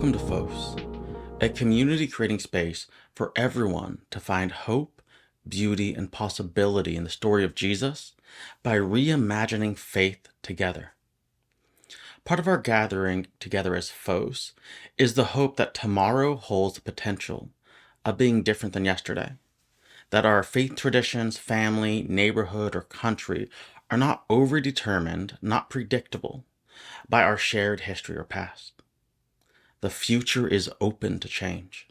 Welcome to FOS, a community creating space for everyone to find hope, beauty, and possibility in the story of Jesus by reimagining faith together. Part of our gathering together as FOS is the hope that tomorrow holds the potential of being different than yesterday, that our faith traditions, family, neighborhood, or country are not overdetermined, not predictable by our shared history or past. The future is open to change.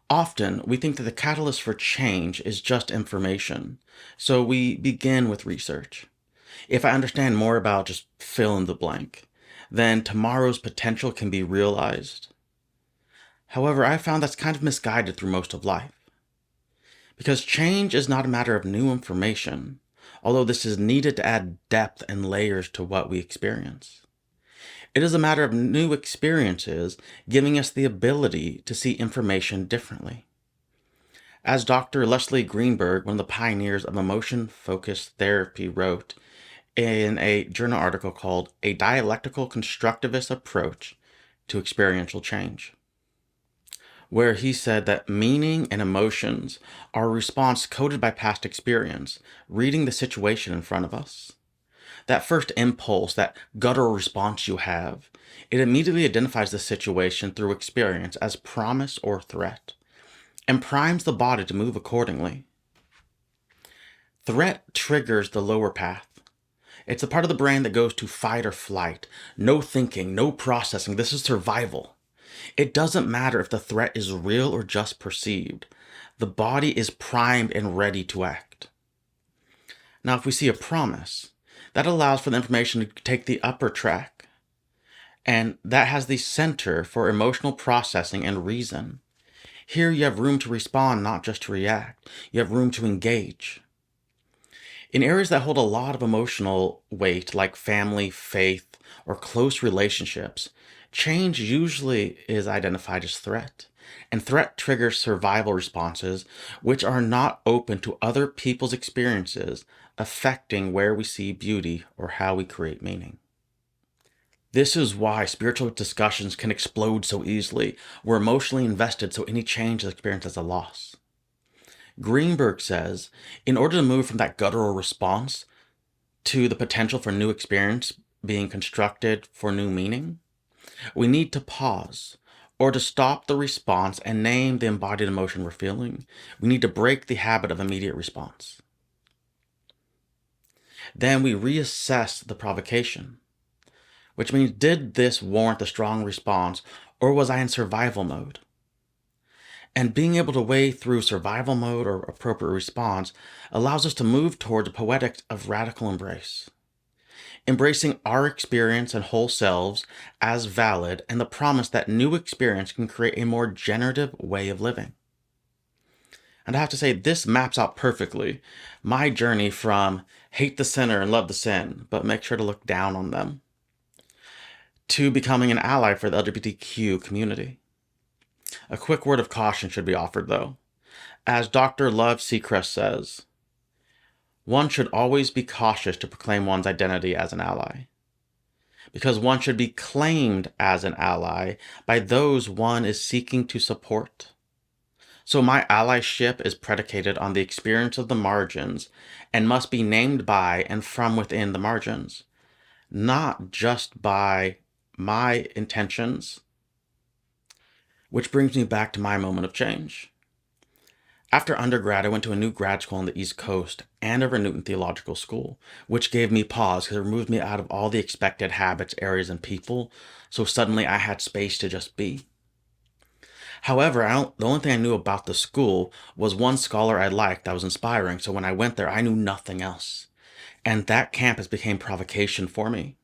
Often, we think that the catalyst for change is just information, so we begin with research. If I understand more about just fill in the blank, then tomorrow's potential can be realized. However, I found that's kind of misguided through most of life. Because change is not a matter of new information, although this is needed to add depth and layers to what we experience. It is a matter of new experiences giving us the ability to see information differently. As Dr. Leslie Greenberg, one of the pioneers of emotion-focused therapy, wrote in a journal article called A Dialectical Constructivist Approach to Experiential Change, where he said that meaning and emotions are a response coded by past experience, reading the situation in front of us. That first impulse, that guttural response you have, it immediately identifies the situation through experience as promise or threat, and primes the body to move accordingly. Threat triggers the lower path. It's the part of the brain that goes to fight or flight. No thinking, no processing. This is survival. It doesn't matter if the threat is real or just perceived. The body is primed and ready to act. Now, if we see a promise, that allows for the information to take the upper track. And that has the center for emotional processing and reason. Here you have room to respond, not just to react. You have room to engage. In areas that hold a lot of emotional weight, like family, faith, or close relationships, change usually is identified as threat. And threat triggers survival responses, which are not open to other people's experiences, affecting where we see beauty or how we create meaning. This is why spiritual discussions can explode so easily. We're emotionally invested, so any change is experienced as a loss. Greenberg says, in order to move from that guttural response to the potential for new experience being constructed for new meaning, we need to pause, or to stop the response and name the embodied emotion we're feeling. We need to break the habit of immediate response. Then we reassess the provocation, which means, did this warrant a strong response, or was I in survival mode? And being able to weigh through survival mode or appropriate response allows us to move towards a poetic of radical embrace, embracing our experience and whole selves as valid, and the promise that new experience can create a more generative way of living. And I have to say, this maps out perfectly my journey from hate the sinner and love the sin, but make sure to look down on them, to becoming an ally for the LGBTQ community. A quick word of caution should be offered, though. As Dr. Love Seacrest says, one should always be cautious to proclaim one's identity as an ally, because one should be claimed as an ally by those one is seeking to support. So my allyship is predicated on the experience of the margins and must be named by and from within the margins, not just by my intentions. Which brings me back to my moment of change. After undergrad, I went to a new grad school on the East Coast, Andover Newton Theological School, which gave me pause because it removed me out of all the expected habits, areas, and people, so suddenly I had space to just be. However, the only thing I knew about the school was one scholar I liked that was inspiring, so when I went there, I knew nothing else. And that campus became provocation for me,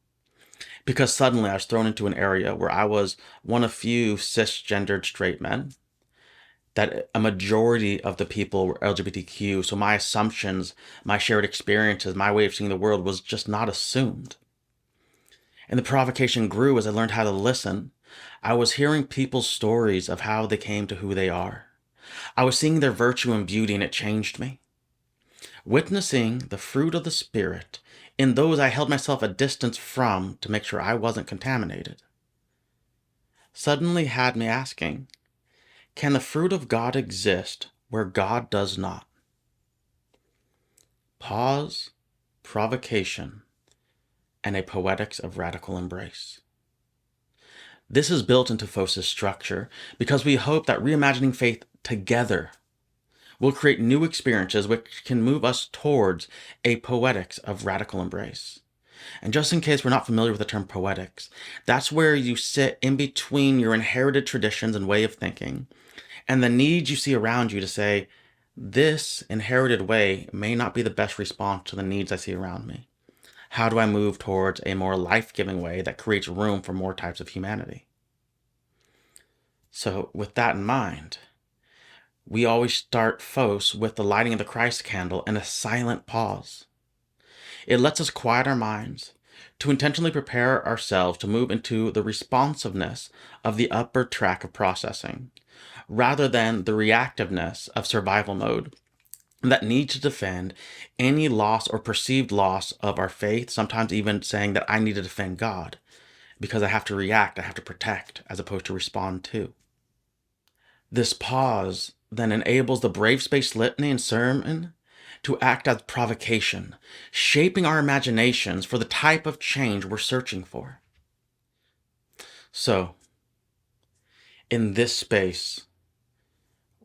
because suddenly I was thrown into an area where I was one of few cisgendered straight men, that a majority of the people were LGBTQ, so my assumptions, my shared experiences, my way of seeing the world was just not assumed. And the provocation grew as I learned how to listen. I was hearing people's stories of how they came to who they are. I was seeing their virtue and beauty, and it changed me. Witnessing the fruit of the Spirit in those I held myself a distance from to make sure I wasn't contaminated. suddenly had me asking, can the fruit of God exist where God does not? Pause, provocation, and a poetics of radical embrace. This is built into Fos's structure because we hope that reimagining faith together will create new experiences which can move us towards a poetics of radical embrace. And just in case we're not familiar with the term poetics, that's where you sit in between your inherited traditions and way of thinking and the needs you see around you to say, this inherited way may not be the best response to the needs I see around me. How do I move towards a more life-giving way that creates room for more types of humanity? So with that in mind, we always start Fos with the lighting of the Christ candle and a silent pause. It lets us quiet our minds to intentionally prepare ourselves to move into the responsiveness of the upper track of processing, rather than the reactiveness of survival mode that need to defend any loss or perceived loss of our faith, sometimes even saying that I need to defend God because I have to react, I have to protect, as opposed to respond to. This pause then enables the Brave Space Litany and sermon to act as provocation, shaping our imaginations for the type of change we're searching for. So, in this space,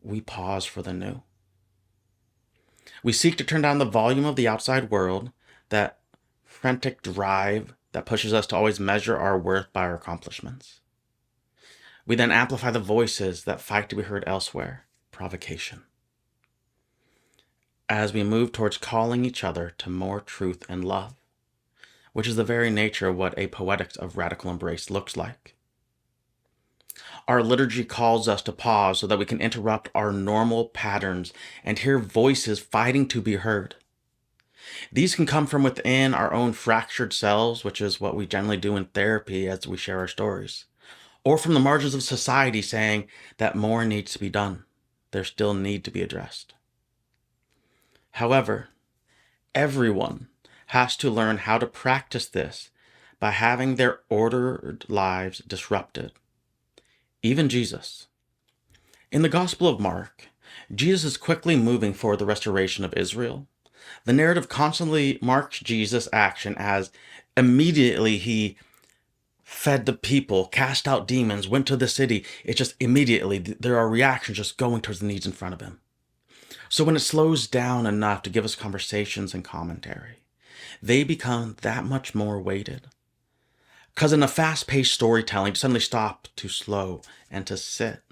we pause for the new. We seek to turn down the volume of the outside world, that frantic drive that pushes us to always measure our worth by our accomplishments. We then amplify the voices that fight to be heard elsewhere, provocation, as we move towards calling each other to more truth and love, which is the very nature of what a poetics of radical embrace looks like. Our liturgy calls us to pause so that we can interrupt our normal patterns and hear voices fighting to be heard. These can come from within our own fractured selves, which is what we generally do in therapy as we share our stories, or from the margins of society saying that more needs to be done. There still need to be addressed. However, everyone has to learn how to practice this by having their ordered lives disrupted. Even Jesus. In the Gospel of Mark, Jesus is quickly moving for the restoration of Israel. The narrative constantly marks Jesus' action as immediately he fed the people, cast out demons, went to the city. It's just immediately there are reactions just going towards the needs in front of him. So when it slows down enough to give us conversations and commentary, they become that much more weighted. Because in a fast-paced storytelling, to suddenly stop, to slow, and to sit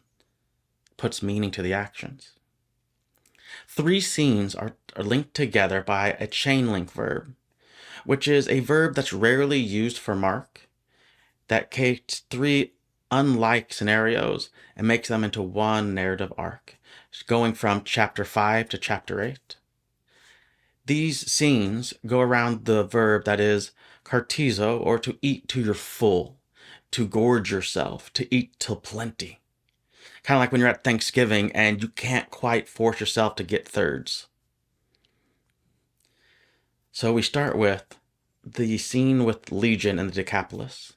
puts meaning to the actions. 3 scenes are linked together by a chain link verb, which is a verb that's rarely used for Mark, that takes 3 unlike scenarios and makes them into one narrative arc, going from chapter 5 to chapter 8. These scenes go around the verb that is cartizo, or to eat to your full, to gorge yourself, to eat till plenty. Kind of like when you're at Thanksgiving and you can't quite force yourself to get thirds. So we start with the scene with Legion and the Decapolis.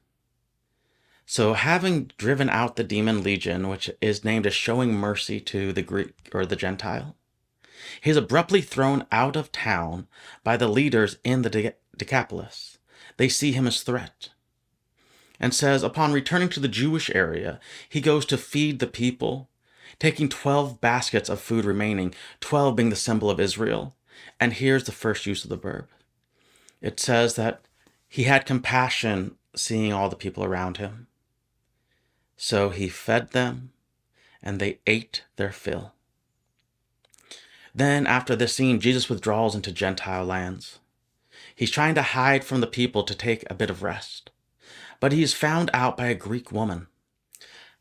So having driven out the demon Legion, which is named as showing mercy to the Greek or the Gentile, he is abruptly thrown out of town by the leaders in the Decapolis. They see him as threat. And says upon returning to the Jewish area, he goes to feed the people, taking 12 baskets of food remaining, 12 being the symbol of Israel. And here's the first use of the verb. It says that he had compassion seeing all the people around him. So he fed them, and they ate their fill. Then, after this scene, Jesus withdraws into Gentile lands. He's trying to hide from the people to take a bit of rest. But he is found out by a Greek woman.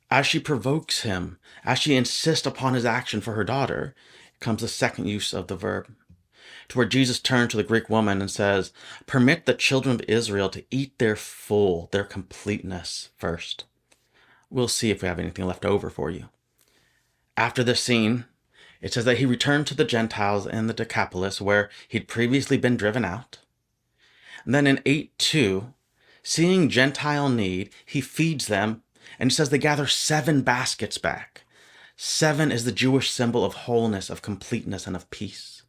As she provokes him, as she insists upon his action for her daughter, comes the second use of the verb, to where Jesus turns to the Greek woman and says, permit the children of Israel to eat their full, their completeness first. We'll see if we have anything left over for you. After this scene, it says that he returned to the Gentiles in the Decapolis where he'd previously been driven out. And then in 8:2, seeing Gentile need, he feeds them And he says they gather 7 baskets back. 7 is the Jewish symbol of wholeness, of completeness, and of peace.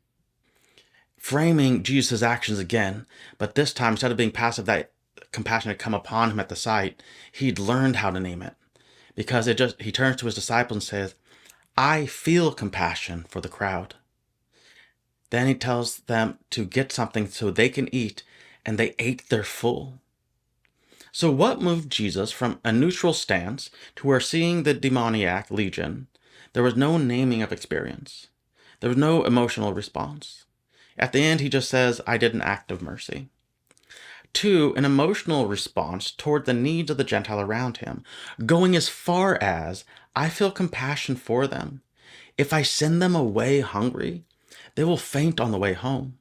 Framing Jesus' actions again, but this time, instead of being passive, that compassion had come upon him at the sight, he'd learned how to name it. Because he turns to his disciples and says, I feel compassion for the crowd. Then he tells them to get something so they can eat, and they ate their full. So what moved Jesus from a neutral stance to where, seeing the demoniac legion, there was no naming of experience? There was no emotional response. At the end, he just says, I did an act of mercy. 2, an emotional response toward the needs of the Gentile around him, going as far as, I feel compassion for them. If I send them away hungry, they will faint on the way home.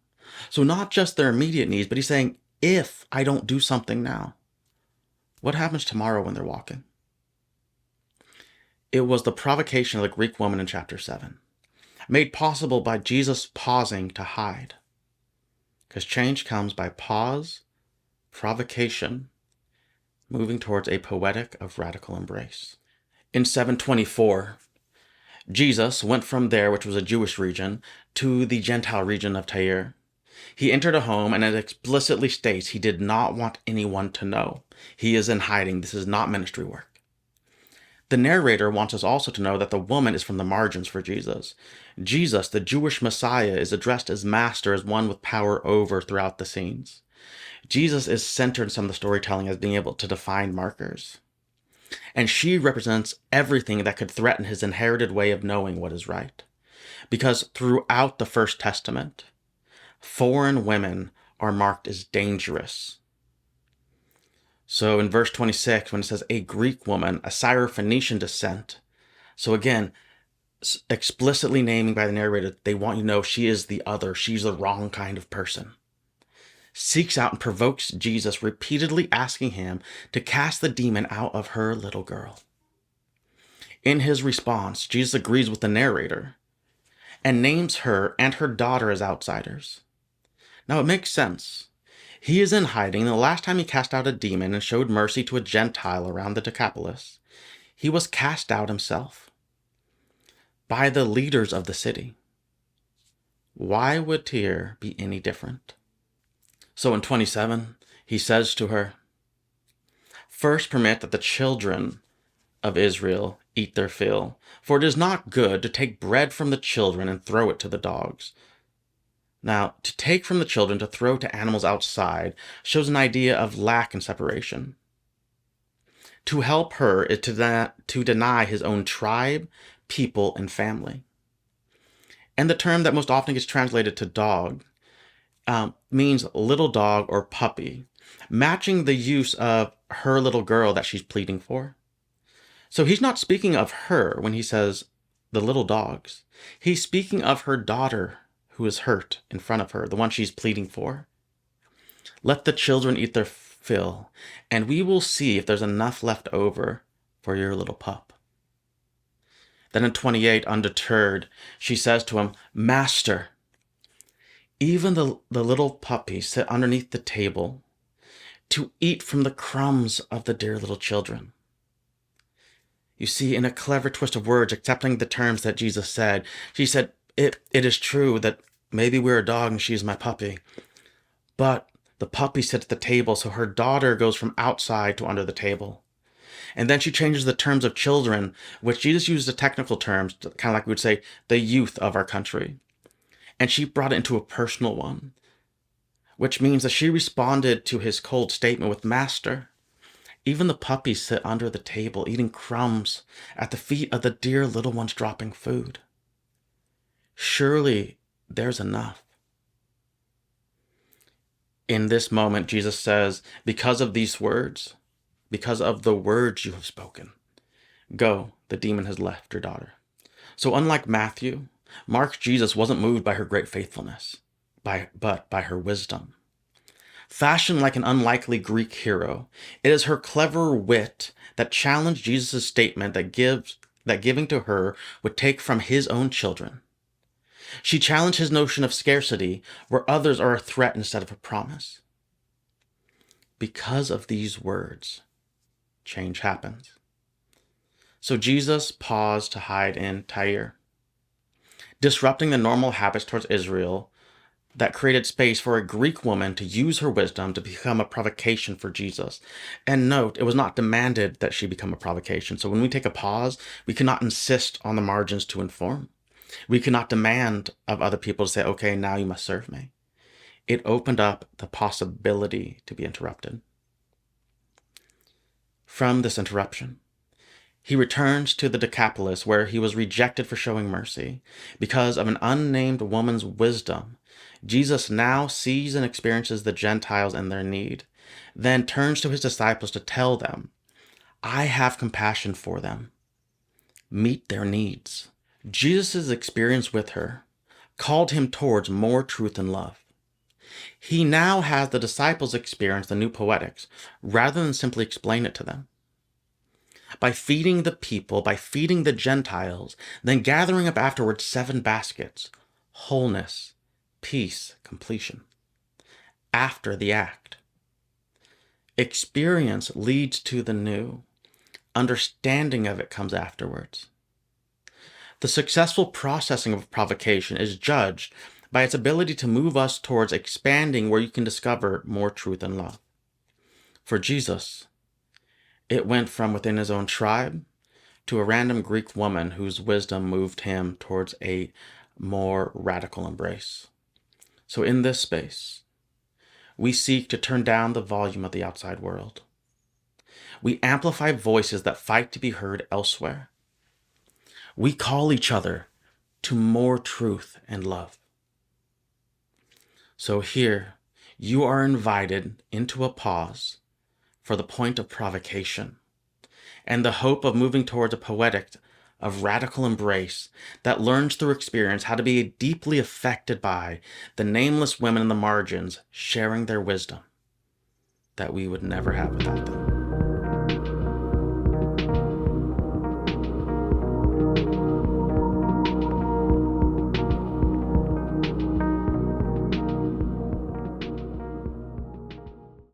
So not just their immediate needs, but he's saying, if I don't do something now, what happens tomorrow when they're walking? It was the provocation of the Greek woman in chapter 7, made possible by Jesus pausing to hide. Because change comes by pause, provocation, moving towards a poetic of radical embrace. In 724, Jesus went from there, which was a Jewish region, to the Gentile region of Tyre. He entered a home, and it explicitly states he did not want anyone to know. He is in hiding. This is not ministry work. The narrator wants us also to know that the woman is from the margins for Jesus. Jesus, the Jewish Messiah, is addressed as master, as one with power over throughout the scenes. Jesus is centered in some of the storytelling as being able to define markers. And she represents everything that could threaten his inherited way of knowing what is right. Because throughout the First Testament, foreign women are marked as dangerous. So in verse 26, when it says a Greek woman, a Syrophoenician descent, so again, explicitly naming by the narrator, they want you to know she is the other, she's the wrong kind of person, seeks out and provokes Jesus, repeatedly asking him to cast the demon out of her little girl. In his response, Jesus agrees with the narrator and names her and her daughter as outsiders. Now it makes sense. He is in hiding, and the last time he cast out a demon and showed mercy to a Gentile around the Decapolis, he was cast out himself by the leaders of the city. Why would Tyre be any different? So in 27, he says to her, first permit that the children of Israel eat their fill, for it is not good to take bread from the children and throw it to the dogs. Now, to take from the children to throw to animals outside shows an idea of lack and separation. To help her is to deny his own tribe, people, and family. And the term that most often gets translated to dog means little dog or puppy, matching the use of her little girl that she's pleading for. So he's not speaking of her when he says the little dogs. He's speaking of her daughter who is hurt in front of her, the one she's pleading for. Let the children eat their fill, and we will see if there's enough left over for your little pup. Then in 28, undeterred, she says to him, Master, even the little puppies sit underneath the table to eat from the crumbs of the dear little children. You see, in a clever twist of words, accepting the terms that Jesus said, she said, it is true that maybe we're a dog and she's my puppy, but the puppy sits at the table, so her daughter goes from outside to under the table. And then she changes the terms of children, which Jesus used the technical terms, kind of like we would say, the youth of our country. And she brought it into a personal one, which means that she responded to his cold statement with, Master, even the puppies sit under the table, eating crumbs at the feet of the dear little ones dropping food. Surely there's enough. In this moment, Jesus says, because of these words, because of the words you have spoken, go, the demon has left your daughter. So unlike Matthew, Mark's Jesus wasn't moved by her great faithfulness, but by her wisdom. Fashioned like an unlikely Greek hero, it is her clever wit that challenged Jesus' statement that giving to her would take from his own children. She challenged his notion of scarcity, where others are a threat instead of a promise. Because of these words, change happens. So Jesus paused to hide in Tyre, disrupting the normal habits towards Israel that created space for a Greek woman to use her wisdom to become a provocation for Jesus. And note, it was not demanded that she become a provocation. So when we take a pause, we cannot insist on the margins to inform. We cannot demand of other people to say, okay, now you must serve me. It opened up the possibility to be interrupted. From this interruption, he returns to the Decapolis, where he was rejected for showing mercy. Because of an unnamed woman's wisdom, Jesus now sees and experiences the Gentiles and their need, then turns to his disciples to tell them, I have compassion for them. Meet their needs. Jesus' experience with her called him towards more truth and love. He now has the disciples experience the new poetics rather than simply explain it to them. By feeding the people, by feeding the Gentiles, then gathering up afterwards 7 baskets, wholeness, peace, completion. After the act. Experience leads to the new. Understanding of it comes afterwards. The successful processing of provocation is judged by its ability to move us towards expanding where you can discover more truth and love. For Jesus, it went from within his own tribe to a random Greek woman whose wisdom moved him towards a more radical embrace. So in this space, we seek to turn down the volume of the outside world. We amplify voices that fight to be heard elsewhere. We call each other to more truth and love. So here, you are invited into a pause for the point of provocation and the hope of moving towards a poetic of radical embrace that learns through experience how to be deeply affected by the nameless women in the margins sharing their wisdom that we would never have without them.